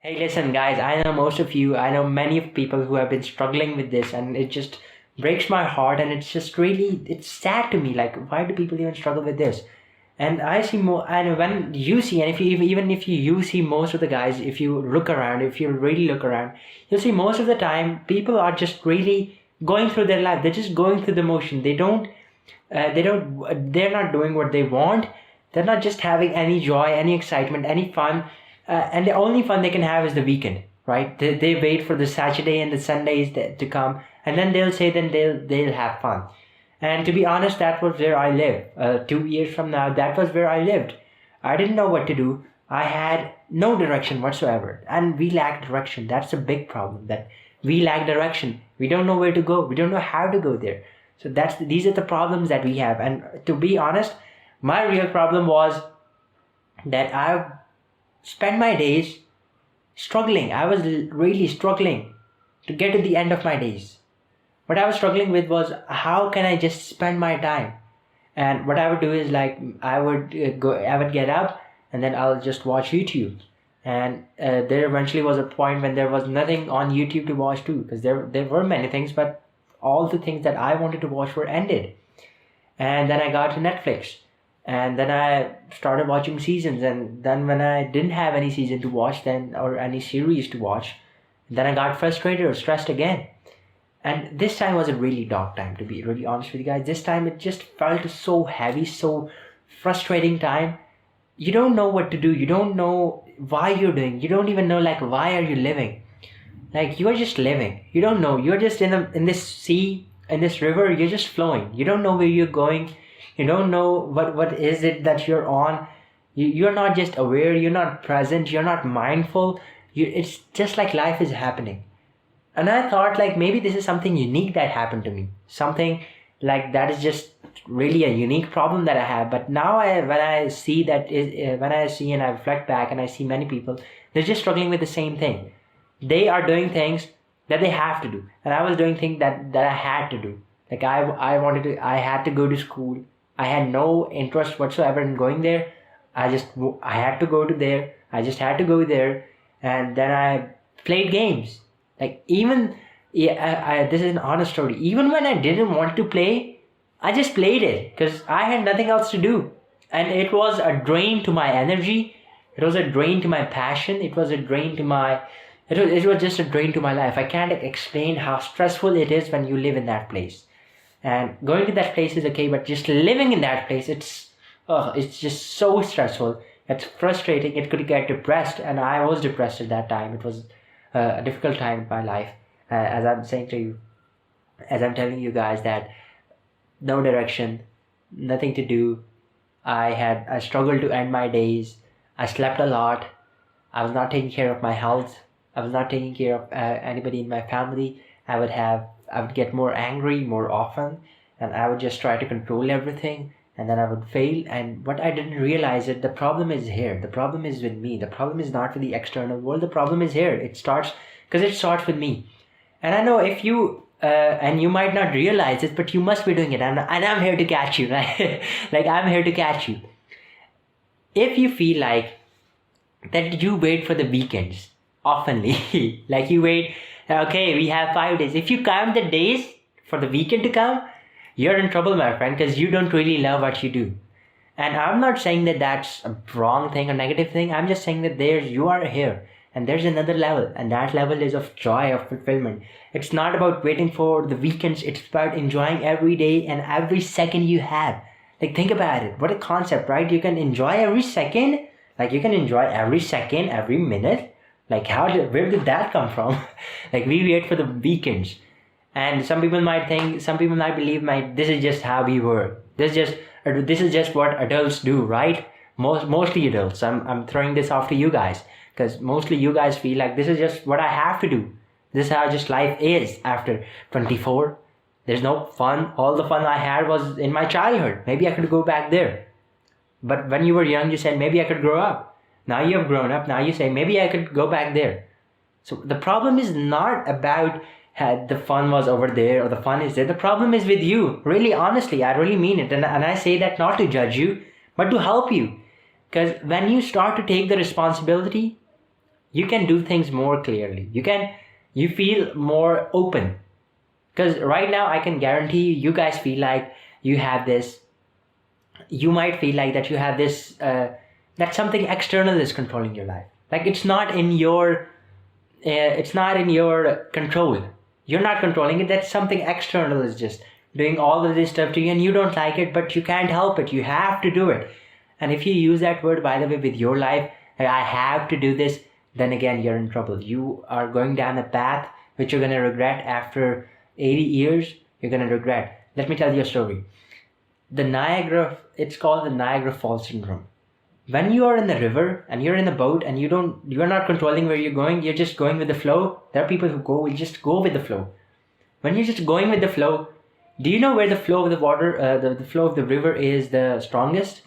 Hey, listen, guys, I know many of people who have been struggling with this, and it just breaks my heart, and it's just really, it's sad to me. Like, why do people even struggle with this? And I see more, and when you see, and if you, even if you see most of the guys, if you look around, if you really look around, you'll see most of the time people are just really going through their life. They're just going through the motion. They're not doing what they want. They're not just having any joy, any excitement, any fun. And the only fun they can have is the weekend, right? They wait for the Saturday and the Sundays to come, and then they'll say, then they'll have fun. And to be honest, that was where I live. 2 years from now, that was where I lived. I didn't know what to do. I had no direction whatsoever, and we lack direction. That's a big problem. That we lack direction. We don't know where to go. We don't know how to go there. So these are the problems that we have. And to be honest, my real problem was that I spent my days struggling. I was really struggling to get to the end of my days. What I was struggling with was, how can I just spend my time? And what I would do is, like, I would get up, and then I'll just watch YouTube. And there eventually was a point when there was nothing on YouTube to watch too, because there were many things, but all the things that I wanted to watch were ended. And then I got to Netflix, and then I started watching seasons. And then when I didn't have any season to watch, then, or any series to watch, then I got frustrated or stressed again. And this time was a really dark time, to be really honest with you guys. This time it just felt so heavy, so frustrating time. You don't know what to do. You don't know why you're doing. You don't even know, like, why are you living? Like, you are just living. You don't know. You're just in this sea, in this river. You're just flowing. You don't know where you're going. You don't know what is it that you're on. You're not just aware. You're not present. You're not mindful. It's just like life is happening. And I thought, like, maybe this is something unique that happened to me. Something like that is just really a unique problem that I have. But now when I see and I reflect back, and I see many people, they're just struggling with the same thing. They are doing things that they have to do. And I was doing things that I had to do. Like, I had to go to school. I had no interest whatsoever in going there. I had to go to there. I just had to go there. And then I played games. Like, even, yeah, this is an honest story. Even when I didn't want to play, I just played it because I had nothing else to do. And it was a drain to my energy. It was a drain to my passion. It was just a drain to my life. I can't explain how stressful it is when you live in that place. And going to that place is okay, but just living in that place, it's just so stressful. It's frustrating. It could get depressed, and I was depressed at that time. It was a difficult time in my life. As I'm saying to you, as I'm telling you guys, that no direction, nothing to do. I struggled to end my days. I slept a lot. I was not taking care of my health. I was not taking care of anybody in my family. I would get more angry more often, and I would just try to control everything, and then I would fail. And what I didn't realize is the problem is here. The problem is with me. The problem is not with the external world. The problem is here. It starts with me. And I know if you and you might not realize it, but you must be doing it. And I'm here to catch you. Like, I'm here to catch you. If you feel like that you wait for the weekends oftenly, like you wait, okay, we have 5 days. If you count the days for the weekend to come, you're in trouble, my friend, because you don't really love what you do. And I'm not saying that that's a wrong thing or negative thing. I'm just saying that you are here, and there's another level, and that level is of joy, of fulfillment. It's not about waiting for the weekends. It's about enjoying every day and every second you have. Like, think about it. What a concept, right? You can enjoy every second. Like, you can enjoy every second, every minute. Like, where did that come from? Like, we wait for the weekends. And some people might believe, this is just how we work. This is just what adults do, right? Mostly adults. I'm throwing this off to you guys, because mostly you guys feel like this is just what I have to do. This is how just life is after 24. There's no fun. All the fun I had was in my childhood. Maybe I could go back there. But when you were young, you said, maybe I could grow up. Now you have grown up. Now you say, maybe I could go back there. So the problem is not about the fun was over there or the fun is there. The problem is with you. Really, honestly, I really mean it. And I say that not to judge you, but to help you. Because when you start to take the responsibility you can do things more clearly. You feel more open. Because right now, I can guarantee you, you guys feel like you have this, you might feel like that you have this, that something external is controlling your life. Like it's not in your control. You're not controlling it. That something external is just doing all of this stuff to you, and you don't like it, but you can't help it. You have to do it. And if you use that word, by the way, with your life, that I have to do this, then again, you're in trouble. You are going down a path which you're going to regret after 80 years. You're going to regret. Let me tell you a story. It's called the Niagara Falls syndrome. When you are in the river and you're in the boat and you're not controlling where you're going, you're just going with the flow. There are people who will just go with the flow. When you're just going with the flow, do you know where the flow of the water, the flow of the river is the strongest?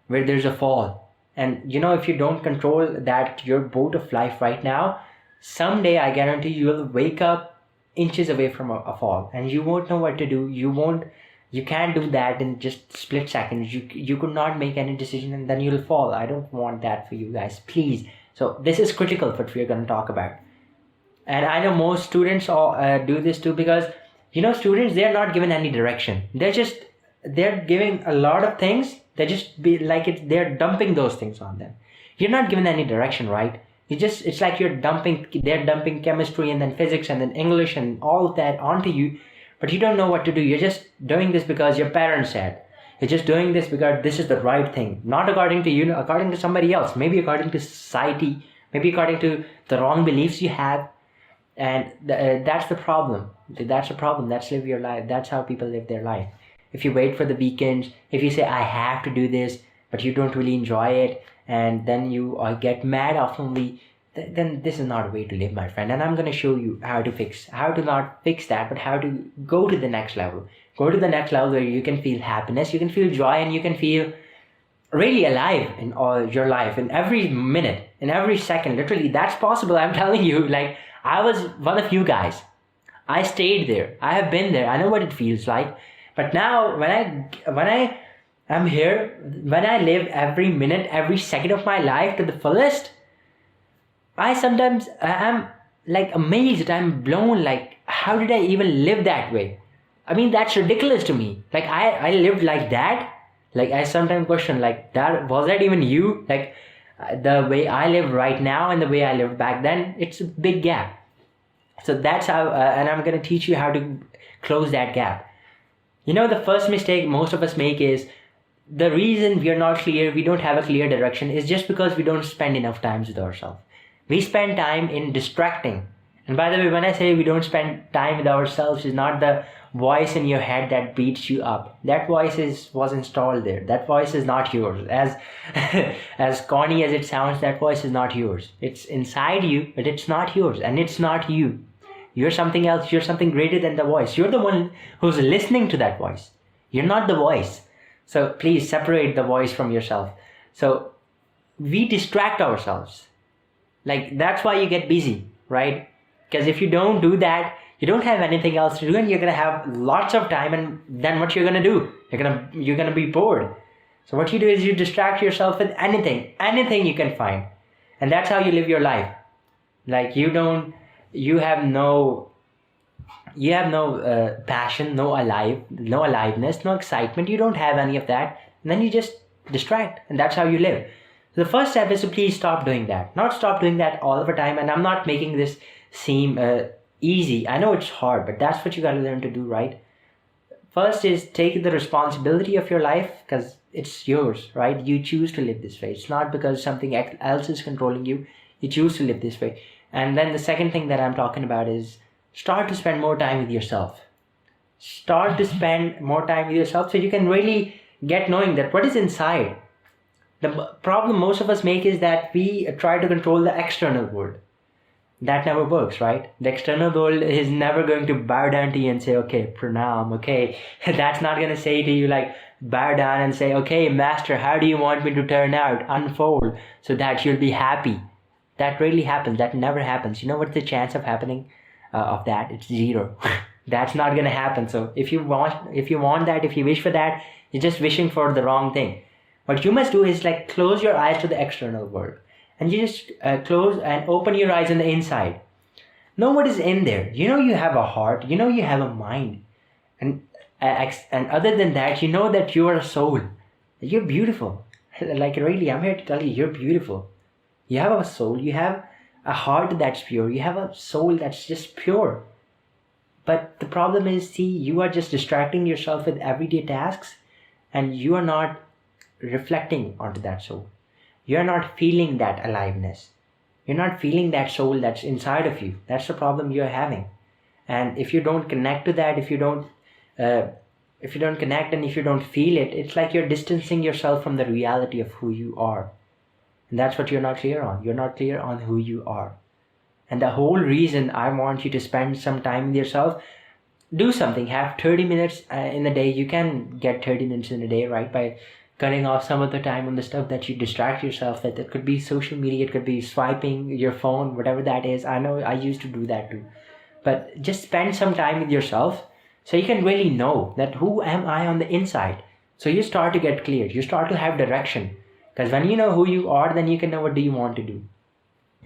Where there's a fall. And if you don't control that, your boat of life right now, someday I guarantee you will wake up inches away from a fall, and you won't know what to do. You can't do that in just split seconds. You could not make any decision, and then you'll fall. I don't want that for you guys, please. So this is critical what we're going to talk about. And I know most students do this too, because students, they're not given any direction. They're giving a lot of things. They just be like they're dumping those things on them. You're not given any direction, right? It's like they're dumping chemistry and then physics and then English and all of that onto you, but you don't know what to do. You're just doing this because your parents said. You're just doing this because this is the right thing. Not according to you, according to somebody else. Maybe according to society. Maybe according to the wrong beliefs you have. And that's the problem. That's the problem. That's live your life. That's how people live their life. If you wait for the weekends, if you say, I have to do this, but you don't really enjoy it, and then you get mad oftenly, then this is not a way to live, my friend. And I'm going to show you how to not fix that, but how to go to the next level. Go to the next level where you can feel happiness, you can feel joy, and you can feel really alive in all your life, in every minute, in every second. Literally, that's possible. I'm telling you, like, I was one of you guys. I stayed there. I have been there. I know what it feels like. But now, when I am here, when I live every minute, every second of my life to the fullest, I am like amazed. I'm blown. Like, how did I even live that way? I mean, that's ridiculous to me. Like, I lived like that. Like, I sometimes question, like, was that even you? Like, the way I live right now and the way I lived back then, it's a big gap. So that's how, and I'm going to teach you how to close that gap. The first mistake most of us make is the reason we don't have a clear direction is just because we don't spend enough time with ourselves. We spend time in distracting. And by the way, when I say we don't spend time with ourselves, it's not the voice in your head that beats you up. That voice was installed there. That voice is not yours. As corny as it sounds, that voice is not yours. It's inside you, but it's not yours, and it's not you. You're something else. You're something greater than the voice. You're the one who's listening to that voice. You're not the voice. So please separate the voice from yourself. So we distract ourselves. Like, that's why you get busy, right? Because if you don't do that, you don't have anything else to do, and you're going to have lots of time, and then what you're going to do? You're going to be bored. So what you do is you distract yourself with anything you can find. And that's how you live your life. Like, you have no passion, no aliveness, no excitement. You don't have any of that. And then you just distract, and that's how you live. So the first step is to please stop doing that. Not stop doing that all of the time. And I'm not making this seem easy. I know it's hard, but that's what you got to learn to do, right? First is take the responsibility of your life, because it's yours, right? You choose to live this way. It's not because something else is controlling you. You choose to live this way. And then the second thing that I'm talking about is start to spend more time with yourself. Start to spend more time with yourself so you can really get knowing that what is inside. The problem most of us make is that we try to control the external world. That never works, right? The external world is never going to bow down to you and say, okay, pranam, okay. That's not going to say to you like, bow down and say, okay, master, how do you want me to turn out? Unfold so that you'll be happy. That really happens. That never happens. You know what's the chance of happening of that? It's 0. That's not going to happen. So if you want that, if you wish for that, you're just wishing for the wrong thing. What you must do is like close your eyes to the external world and you just close and open your eyes on the inside. Know what is in there. You know you have a heart. You know you have a mind. And other than that, you know that you are a soul. You're beautiful. Like really, I'm here to tell you, you're beautiful. You have a soul. You have a heart that's pure. You have a soul that's just pure. But the problem is, see, you are just distracting yourself with everyday tasks, and you are not reflecting onto that soul. You're not feeling that aliveness. You're not feeling that soul that's inside of you. That's the problem you're having. And if you don't connect to that, uh, if you don't connect and if you don't feel it, it's like you're distancing yourself from the reality of who you are. And that's what you're not clear on. You're not clear on who you are. And the whole reason I want you to spend some time with yourself, do something, have 30 minutes in a day. You can get 30 minutes in a day, right? By cutting off some of the time on the stuff that you distract yourself with. It could be social media, it could be swiping your phone, whatever that is. I know I used to do that too. But just spend some time with yourself so you can really know that who am I on the inside. So you start to get clear. You start to have direction. Because when you know who you are, then you can know what do you want to do.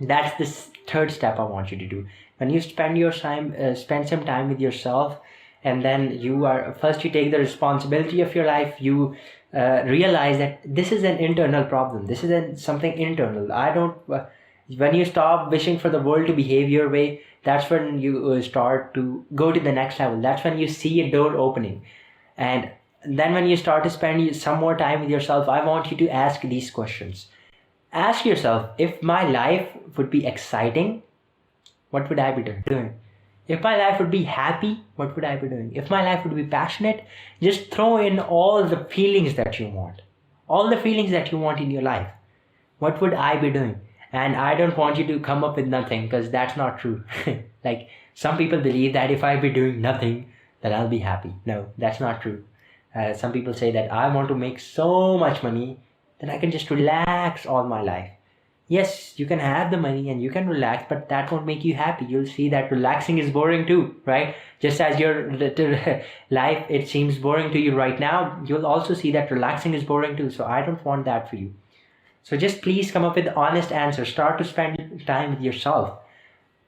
That's the third step I want you to do. When you spend some time with yourself, and then you take the responsibility of your life. You realize that this is an internal problem. This is something internal. When you stop wishing for the world to behave your way, that's when you start to go to the next level. That's when you see a door opening. And then when you start to spend some more time with yourself, I want you to ask these questions. Ask yourself, if my life would be exciting, what would I be doing? If my life would be happy, what would I be doing? If my life would be passionate, just throw in all the feelings that you want. All the feelings that you want in your life. What would I be doing? And I don't want you to come up with nothing, because that's not true. Like some people believe that if I be doing nothing, then I'll be happy. No, that's not true. Some people say that I want to make so much money, then I can just relax all my life. Yes, you can have the money and you can relax, but that won't make you happy. You'll see that relaxing is boring too, right? Just as your little life, it seems boring to you right now, you'll also see that relaxing is boring too. So I don't want that for you. So just please come up with honest answers. Start to spend time with yourself.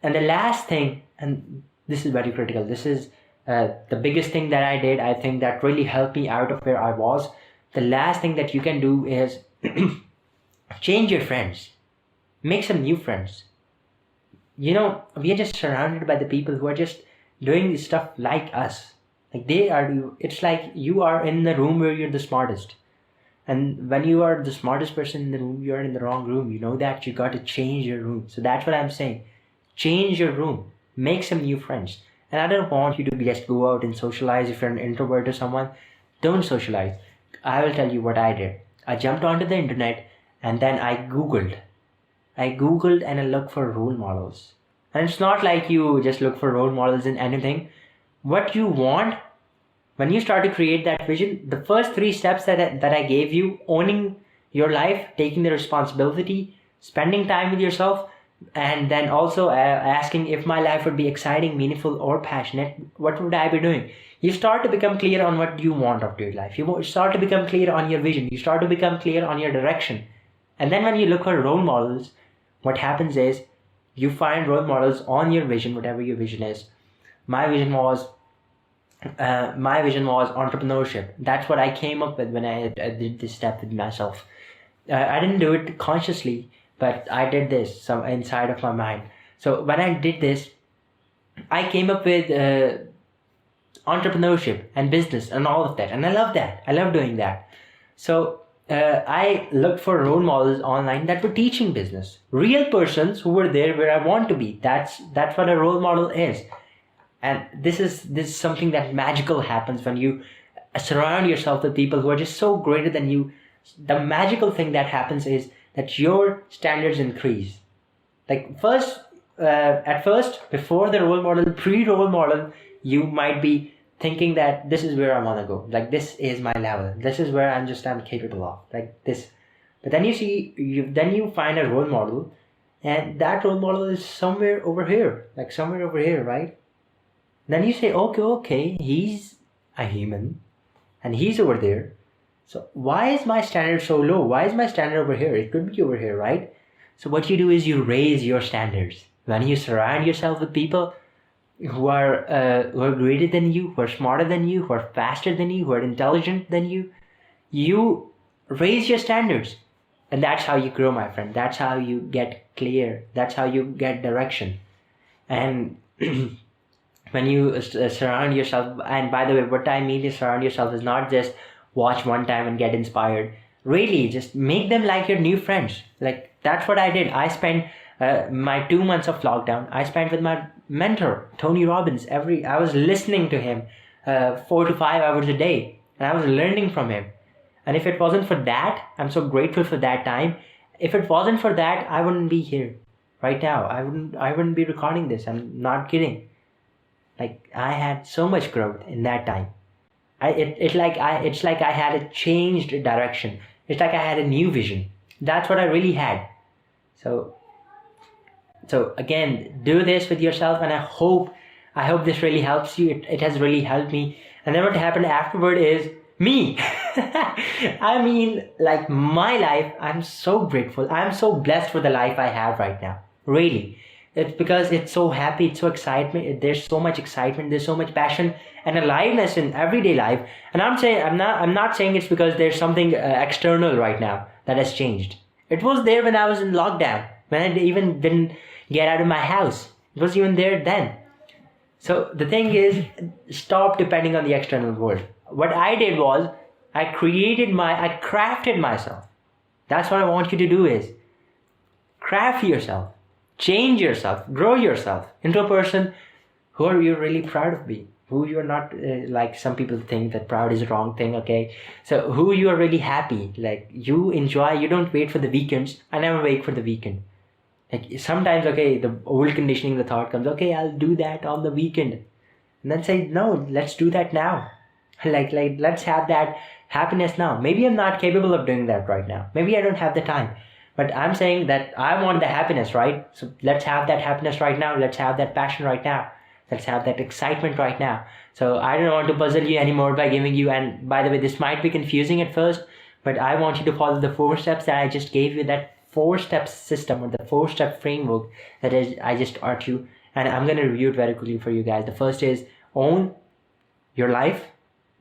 And the last thing, and this is very critical, this is the biggest thing that I did, I think that really helped me out of where I was. The last thing that you can do is change your friends. Make some new friends. We are just surrounded by the people who are just doing this stuff like us. Like it's like you are in the room where you're the smartest. And when you are the smartest person in the room, you're in the wrong room. You know that you got to change your room. So that's what I'm saying. Change your room. Make some new friends. And I don't want you to just go out and socialize. If you're an introvert or someone, don't socialize. I will tell you what I did. I jumped onto the internet and then I Googled and I looked for role models. And it's not like you just look for role models in anything. What you want, when you start to create that vision, the first 3 steps that I gave you, owning your life, taking the responsibility, spending time with yourself, and then also asking if my life would be exciting, meaningful, or passionate, what would I be doing? You start to become clear on what you want of your life. You start to become clear on your vision. You start to become clear on your direction. And then when you look for role models, what happens is you find role models on your vision, whatever your vision is. My vision was entrepreneurship. That's what I came up with when I did this step with myself. I didn't do it consciously, but I did this some inside of my mind. So when I did this, I came up with entrepreneurship and business and all of that, and I love that. I love doing that. So I looked for role models online that were teaching business, real persons who were there where I want to be. That's what a role model is. And this is something that magical happens when you surround yourself with people who are just so greater than you. The magical thing that happens is that your standards increase. Like at first, before the role model, pre-role model, you might be thinking that this is where I want to go. Like this is my level. This is where I'm capable of. Like this. But then you find a role model, and that role model is somewhere over here. Like somewhere over here, right? Then you say, okay, he's a human and he's over there. So why is my standard so low? Why is my standard over here? It could be over here, right? So what you do is you raise your standards. When you surround yourself with people who are greater than you, who are smarter than you, who are faster than you, who are intelligent than you raise your standards. And that's how you grow, my friend. That's how you get clear. That's how you get direction. And when you surround yourself, and by the way, what I mean is surround yourself is not just watch one time and get inspired. Really, just make them like your new friends. Like, that's what I did. I spent my 2 months of lockdown, I spent with my mentor, Tony Robbins. I was listening to him 4 to 5 hours a day, and I was learning from him. And if it wasn't for that, I'm so grateful for that time. If it wasn't for that, I wouldn't be here right now. I wouldn't be recording this. I'm not kidding. Like, I had so much growth in that time. It's like I had a changed direction. It's like I had a new vision. That's what I really had. So again, do this with yourself, and I hope this really helps you. It has really helped me. And then what happened afterward is me. I mean, like, my life, I'm so grateful. I'm so blessed for the life I have right now. Really. It's because it's so happy, it's so excitement. There's so much excitement, there's so much passion and aliveness in everyday life. And I'm not saying it's because there's something external right now that has changed. It was there when I was in lockdown, when I even didn't get out of my house. It was even there then. So the thing is, stop depending on the external world. What I did was, I crafted myself. That's what I want you to do is, craft yourself, change yourself, grow yourself into a person who you're really proud of being. Who you're not, like some people think that proud is a wrong thing, okay? So who you are really happy, like you enjoy, you don't wait for the weekends. I never wait for the weekend. Like sometimes, okay, the old conditioning, the thought comes, okay, I'll do that on the weekend. And then say, no, let's do that now. Like let's have that happiness now. Maybe I'm not capable of doing that right now. Maybe I don't have the time. But I'm saying that I want the happiness, right? So let's have that happiness right now. Let's have that passion right now. Let's have that excitement right now. So I don't want to puzzle you anymore by giving you, and by the way, this might be confusing at first, but I want you to follow the 4 steps that I just gave you, that 4-step system or the 4-step framework that I just taught you. And I'm going to review it very quickly for you guys. The first is own your life,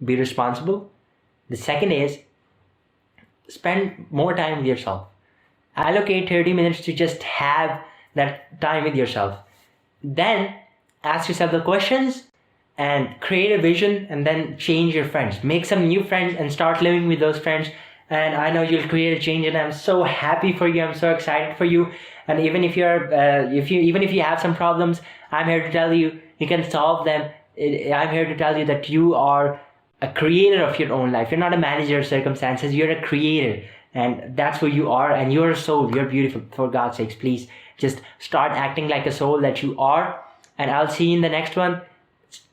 be responsible. The second is spend more time with yourself. Allocate 30 minutes to just have that time with yourself. Then ask yourself the questions and create a vision, and then change your friends. Make some new friends and start living with those friends. And I know you'll create a change, and I'm so happy for you. I'm so excited for you. And even if if you have some problems, I'm here to tell you, you can solve them. I'm here to tell you that you are a creator of your own life. You're not a manager of circumstances. You're a creator. And that's who you are. And you're a soul. You're beautiful. For God's sakes, please just start acting like a soul that you are. And I'll see you in the next one.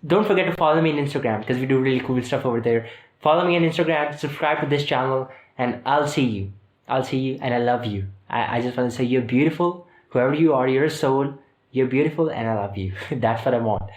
Don't forget to follow me on Instagram, because we do really cool stuff over there. Follow me on Instagram, subscribe to this channel, and I'll see you. And I love you. I just want to say you're beautiful. Whoever you are, you're a soul. You're beautiful, and I love you. That's what I want.